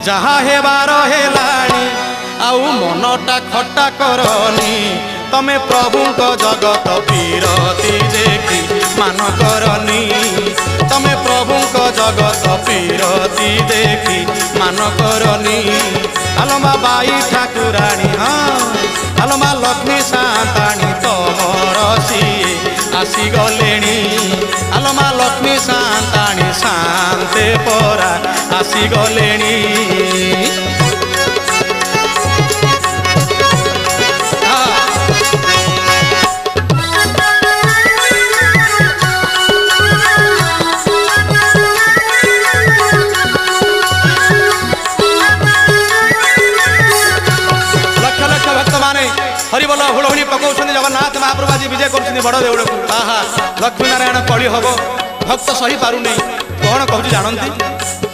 जहा हेबार हेलाणी आउ मनटा खट्टा करनी तमे प्रभु को जगत पीरती देखी मान करनी तमे प्रभु को जगत पीरती देखी मान करनी आलोमा बाई ठाकुराणी हाँ आलोमा लक्ष्मी सांताणी तमर सिए आसी गलेणी आलोमा लक्ष्मी सांताणी शांते परा आसी गलेणी हरिबोल हुड़हुड़ी पकाउं जगन्नाथ महाप्रभु आज विजय कर बड़ देउड़ को आहा लक्ष्मी नारायण कली हम भक्त सही पार नहीं कौन कहूँ जानती